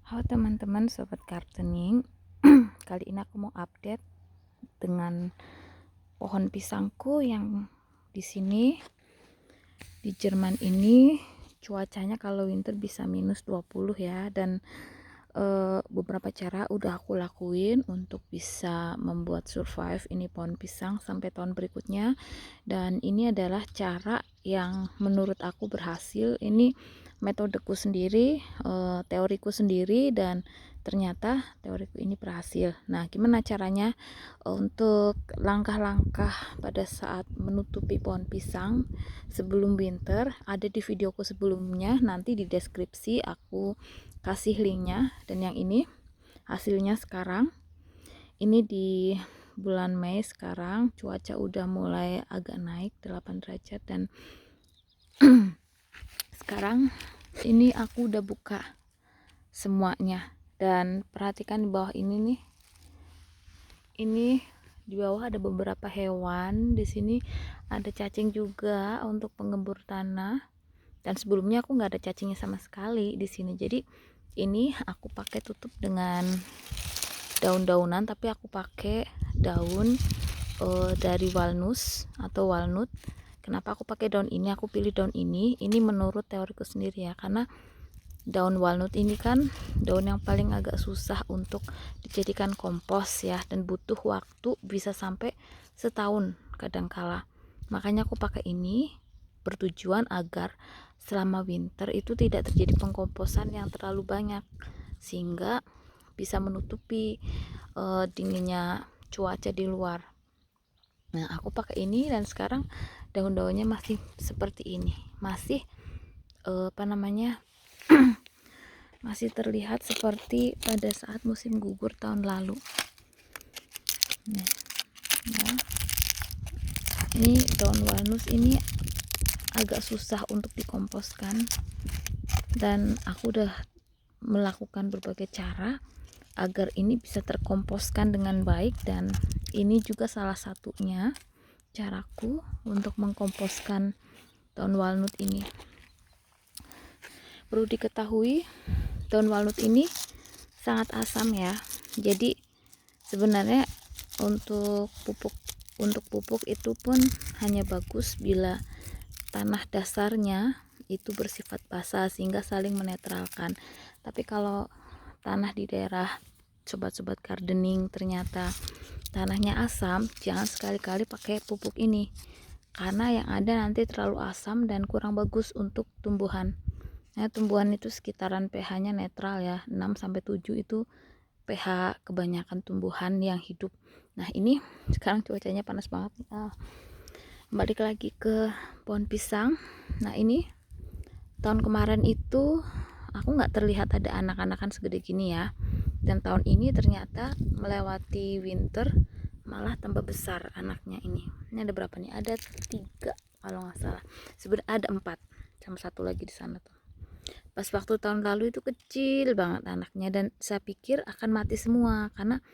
Halo teman-teman sobat gardening. Kali ini aku mau update dengan pohon pisangku yang di sini di Jerman ini cuacanya kalau winter bisa -20 ya, dan beberapa cara udah aku lakuin untuk bisa membuat survive ini pohon pisang sampai tahun berikutnya, dan ini adalah cara yang menurut aku berhasil. Ini metodeku sendiri, teoriku sendiri, dan ternyata teoriku ini berhasil. Nah, gimana caranya untuk langkah-langkah pada saat menutupi pohon pisang sebelum winter? Ada di videoku sebelumnya, nanti di deskripsi aku kasih linknya. Dan yang ini hasilnya sekarang. Ini di bulan Mei sekarang, cuaca udah mulai agak naik 8 derajat, dan sekarang ini aku udah buka semuanya. Dan perhatikan di bawah ini nih, ini di bawah ada beberapa hewan. Di sini ada cacing juga untuk penggembur tanah, dan sebelumnya aku nggak ada cacingnya sama sekali di sini. Jadi ini aku pakai tutup dengan daun-daunan, tapi aku pakai daun dari walnut atau walnut. Kenapa aku pakai daun ini? Aku pilih daun ini menurut teoriku sendiri ya, karena daun walnut ini kan daun yang paling agak susah untuk dijadikan kompos ya, dan butuh waktu bisa sampai setahun kadangkala. Makanya aku pakai ini bertujuan agar selama winter itu tidak terjadi pengkomposan yang terlalu banyak, sehingga bisa menutupi dinginnya cuaca di luar. Nah, aku pakai ini, dan sekarang daun-daunnya masih seperti ini, masih masih terlihat seperti pada saat musim gugur tahun lalu. Nah, ya. Ini daun walnut ini agak susah untuk dikomposkan, dan aku udah melakukan berbagai cara agar ini bisa terkomposkan dengan baik, dan ini juga salah satunya caraku untuk mengkomposkan daun walnut ini. Perlu diketahui, daun walnut ini sangat asam ya. Jadi sebenarnya untuk pupuk itu pun hanya bagus bila tanah dasarnya itu bersifat basah sehingga saling menetralkan. Tapi kalau tanah di daerah sobat-sobat gardening ternyata tanahnya asam, jangan sekali-kali pakai pupuk ini, karena yang ada nanti terlalu asam dan kurang bagus untuk tumbuhan. Nah, tumbuhan itu sekitaran pH-nya netral ya, 6-7 itu pH kebanyakan tumbuhan yang hidup. Nah, ini sekarang cuacanya panas banget. Balik lagi ke pohon pisang. Nah, ini tahun kemarin itu aku nggak terlihat ada anak-anakan segede gini ya, dan tahun ini ternyata melewati winter malah tambah besar anaknya. Ini ada berapa nih? Ada 3 kalau nggak salah. Sebenarnya ada 4 sama satu lagi di sana tuh. Pas waktu tahun lalu itu kecil banget anaknya, dan saya pikir akan mati semua karena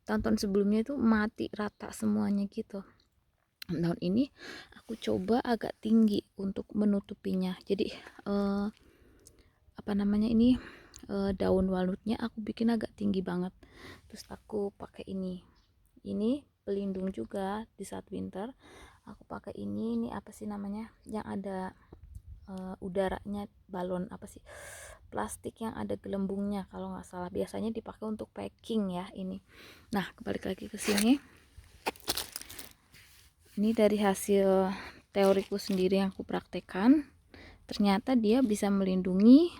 tahun-tahun sebelumnya itu mati rata semuanya gitu. Tahun ini aku coba agak tinggi untuk menutupinya. Jadi daun walnutnya aku bikin agak tinggi banget. Terus aku pakai ini pelindung juga di saat winter. Aku pakai ini apa sih namanya, yang ada udaranya, balon apa sih, plastik yang ada gelembungnya kalau nggak salah, biasanya dipakai untuk packing ya ini. Nah, kembali lagi ke sini. Ini dari hasil teoriku sendiri yang aku praktekkan, ternyata dia bisa melindungi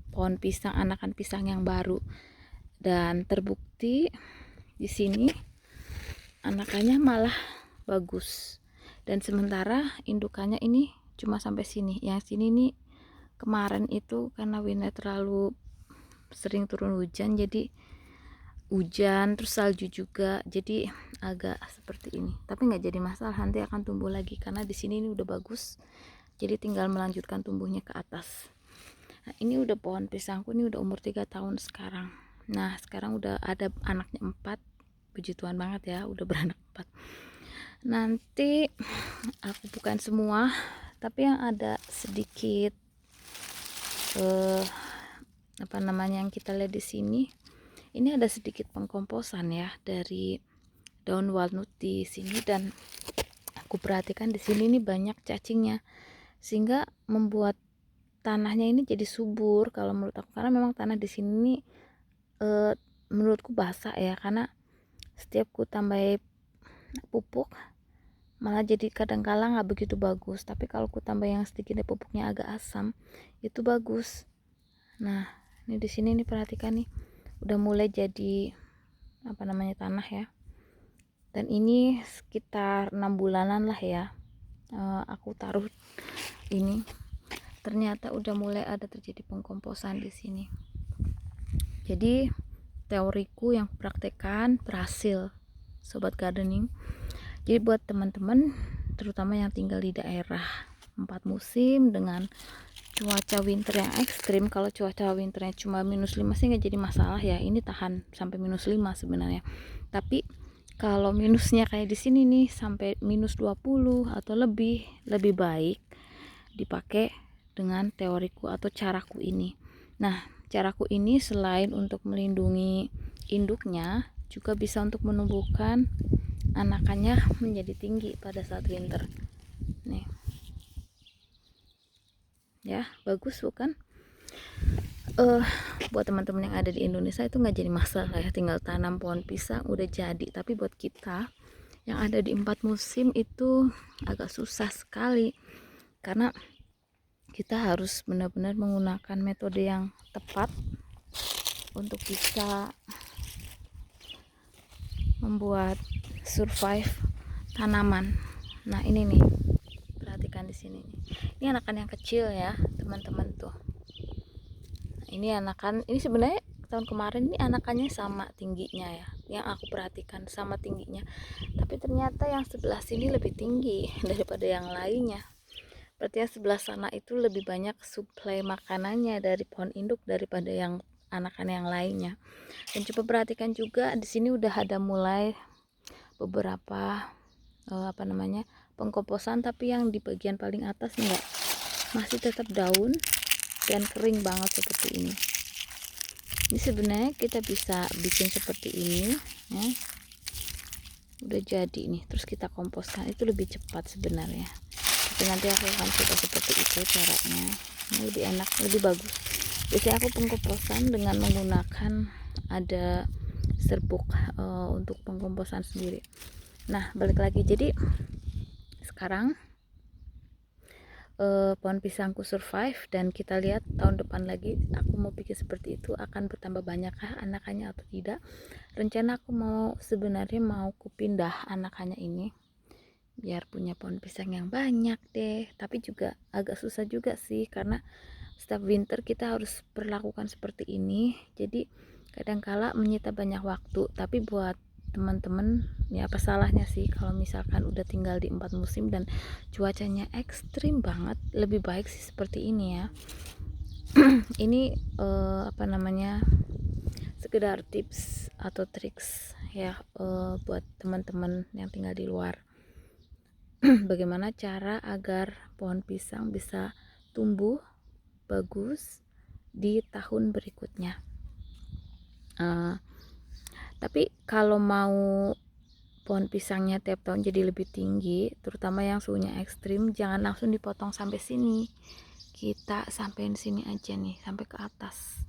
pohon pisang, anakan pisang yang baru. Dan terbukti di sini anakannya malah bagus, dan sementara indukannya ini cuma sampai sini. Yang sini nih kemarin itu karena winter terlalu sering turun hujan, jadi hujan terus salju juga, jadi agak seperti ini. Tapi nggak jadi masalah, nanti akan tumbuh lagi karena di sini ini udah bagus, jadi tinggal melanjutkan tumbuhnya ke atas. Nah, ini udah pohon pisangku ini udah umur 3 tahun sekarang. Nah, sekarang udah ada anaknya 4. Puji Tuhan banget ya, udah beranak 4. Nanti aku bukan semua, tapi yang ada sedikit apa namanya yang kita lihat di sini, ini ada sedikit pengkomposan ya dari daun walnut di sini, dan aku perhatikan di sini ini banyak cacingnya sehingga membuat tanahnya ini jadi subur kalau menurut aku, karena memang tanah di sini menurutku basah ya, karena setiap ku tambah pupuk malah jadi kadang-kala nggak begitu bagus, tapi kalau ku tambah yang sedikit pupuknya agak asam itu bagus. Nah ini di sini nih perhatikan nih udah mulai jadi apa namanya tanah ya, dan ini sekitar 6 bulanan lah ya aku taruh ini, ternyata udah mulai ada terjadi pengkomposan di sini. Jadi teoriku yang praktekkan berhasil sobat gardening. Jadi buat teman-teman terutama yang tinggal di daerah 4 musim dengan cuaca winter yang ekstrim, kalau cuaca winternya cuma -5 sih nggak jadi masalah ya, ini tahan sampai -5 sebenarnya. Tapi kalau minusnya kayak di sini nih sampai -20 atau lebih baik dipakai dengan teoriku atau caraku ini. Nah caraku ini selain untuk melindungi induknya juga bisa untuk menumbuhkan anakannya menjadi tinggi pada saat winter nih ya, bagus bukan? Buat teman-teman yang ada di Indonesia itu nggak jadi masalah ya, tinggal tanam pohon pisang udah jadi. Tapi buat kita yang ada di 4 musim itu agak susah sekali, karena kita harus benar-benar menggunakan metode yang tepat untuk bisa membuat survive tanaman. Nah ini nih perhatikan di sini nih, ini anakan yang kecil ya teman-teman tuh. Ini anakan, ini sebenarnya tahun kemarin ini anakannya sama tingginya ya, yang aku perhatikan sama tingginya, tapi ternyata yang sebelah sini lebih tinggi daripada yang lainnya. Berarti yang sebelah sana itu lebih banyak suplai makanannya dari pohon induk daripada yang anakan yang lainnya. Dan coba perhatikan juga di sini udah ada mulai beberapa apa namanya pengkomposan, tapi yang di bagian paling atas enggak, masih tetap daun dan kering banget seperti ini. Ini sebenarnya kita bisa bikin seperti ini ya. Udah jadi nih, terus kita komposkan itu lebih cepat sebenarnya, tapi nanti aku akan coba seperti itu caranya. Ini lebih enak, lebih bagus. Biasanya aku pengkomposan dengan menggunakan ada serbuk untuk pengkomposan sendiri. Nah balik lagi, jadi sekarang pohon pisangku survive, dan kita lihat tahun depan lagi aku mau bikin seperti itu akan bertambah banyakkah anakannya atau tidak. Rencana aku mau sebenarnya mau kupindah anakannya ini biar punya pohon pisang yang banyak deh, tapi juga agak susah juga sih karena setiap winter kita harus perlakukan seperti ini, jadi kadangkala menyita banyak waktu. Tapi buat teman-teman ya apa salahnya sih kalau misalkan udah tinggal di 4 musim dan cuacanya ekstrim banget, lebih baik sih seperti ini ya. Ini apa namanya sekedar tips atau triks ya buat teman-teman yang tinggal di luar. Bagaimana cara agar pohon pisang bisa tumbuh bagus di tahun berikutnya. Tapi kalau mau pohon pisangnya tiap tahun jadi lebih tinggi, terutama yang suhunya ekstrim, jangan langsung dipotong sampai sini. Kita sampein sini aja nih, sampai ke atas.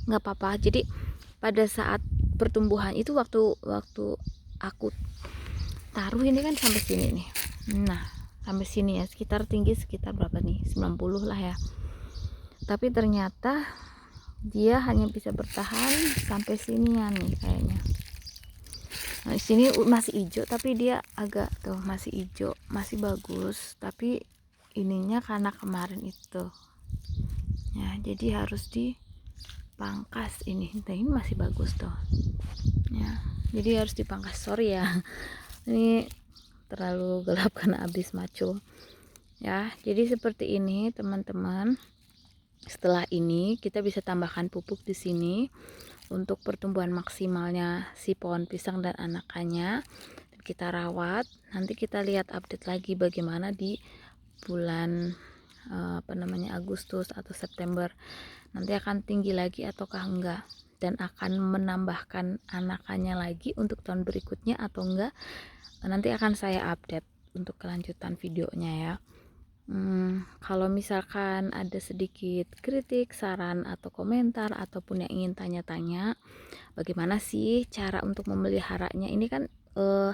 Nggak apa-apa. Jadi pada saat pertumbuhan itu waktu aku taruh ini kan sampai sini nih. Nah, sampai sini ya, sekitar tinggi sekitar berapa nih? 90 lah ya. Tapi ternyata dia hanya bisa bertahan sampai sinian nih kayaknya. Nah, di sini masih hijau, tapi dia agak tuh masih hijau, masih bagus. Tapi ininya karena kemarin itu, ya jadi harus dipangkas ini. Nah, ini masih bagus tuh, ya. Jadi harus dipangkas. Sorry ya, ini terlalu gelap karena habis macul. Ya, jadi seperti ini teman-teman. Setelah ini kita bisa tambahkan pupuk di sini untuk pertumbuhan maksimalnya si pohon pisang dan anakannya. Kita rawat, nanti kita lihat update lagi bagaimana di bulan Agustus atau September nanti akan tinggi lagi ataukah enggak, dan akan menambahkan anakannya lagi untuk tahun berikutnya atau enggak, nanti akan saya update untuk kelanjutan videonya ya. Kalau misalkan ada sedikit kritik, saran atau komentar ataupun yang ingin tanya-tanya bagaimana sih cara untuk memeliharanya, ini kan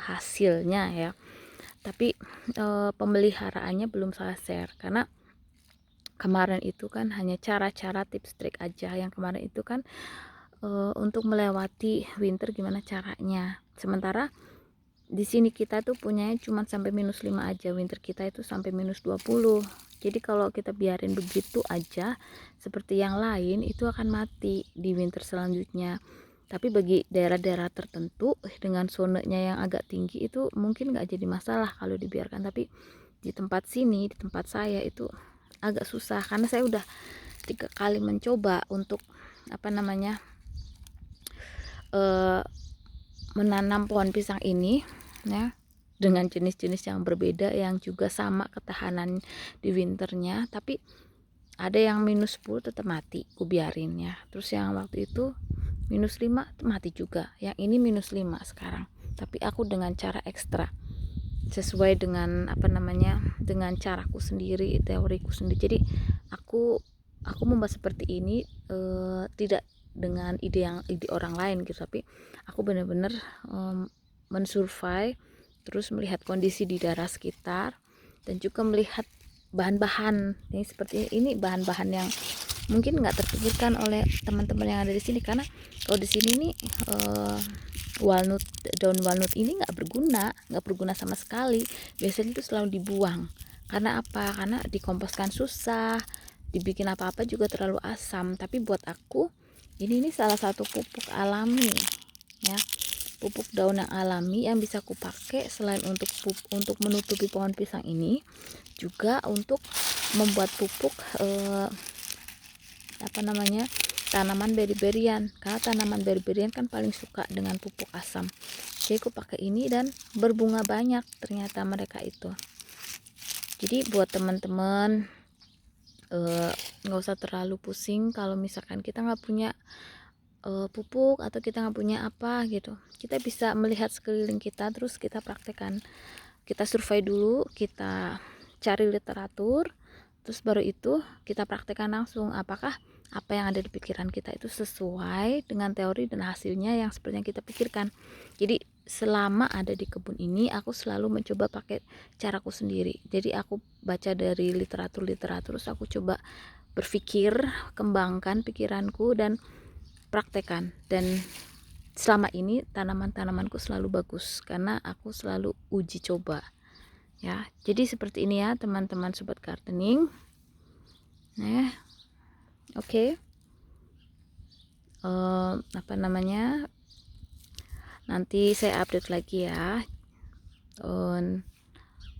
hasilnya ya, tapi pemeliharaannya belum saya share karena kemarin itu kan hanya cara-cara tips trik aja. Yang kemarin itu kan untuk melewati winter gimana caranya, sementara di sini kita tuh punyanya cuma sampai -5 aja, winter kita itu sampai -20. Jadi kalau kita biarin begitu aja seperti yang lain itu akan mati di winter selanjutnya. Tapi bagi daerah-daerah tertentu dengan zonanya yang agak tinggi itu mungkin nggak jadi masalah kalau dibiarkan, tapi di tempat sini, di tempat saya itu agak susah karena saya udah 3 kali mencoba untuk menanam pohon pisang ini ya, dengan jenis-jenis yang berbeda yang juga sama ketahanan di winternya, tapi ada yang -10 tetap mati, aku biarin ya. Terus yang waktu itu -5 mati juga, yang ini -5 sekarang, tapi aku dengan cara ekstra sesuai dengan dengan caraku sendiri, teoriku sendiri. Jadi aku membuat seperti ini tidak dengan ide orang lain gitu, tapi aku benar-benar mensurvey, terus melihat kondisi di daerah sekitar dan juga melihat bahan-bahan ini seperti ini, bahan-bahan yang mungkin nggak terpikirkan oleh teman-teman yang ada di sini, karena kalau di sini nih daun walnut ini nggak berguna sama sekali, biasanya itu selalu dibuang. Karena apa? Karena dikomposkan susah, dibikin apa-apa juga terlalu asam. Tapi buat aku ini salah satu pupuk alami ya, pupuk daun yang alami yang bisa aku pakai selain untuk menutupi pohon pisang ini, juga untuk membuat pupuk tanaman beri-berian, karena tanaman beri-berian kan paling suka dengan pupuk asam. Jadi aku pakai ini dan berbunga banyak ternyata mereka itu. Jadi buat teman-teman nggak usah terlalu pusing kalau misalkan kita nggak punya pupuk atau kita nggak punya apa gitu. Kita bisa melihat sekeliling kita, terus kita praktekkan, kita survei dulu, kita cari literatur, terus baru itu kita praktekkan langsung apakah apa yang ada di pikiran kita itu sesuai dengan teori dan hasilnya yang seperti yang kita pikirkan. Jadi selama ada di kebun ini aku selalu mencoba pakai caraku sendiri. Jadi aku baca dari literatur, terus aku coba berpikir, kembangkan pikiranku dan praktekkan, dan selama ini tanamanku selalu bagus karena aku selalu uji coba ya. Jadi seperti ini ya teman-teman sobat gardening. Oke. Nanti saya update lagi ya.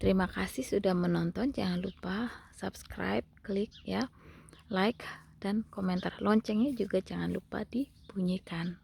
Terima kasih sudah menonton. Jangan lupa subscribe, klik ya, like, dan komentar. Loncengnya juga jangan lupa dibunyikan.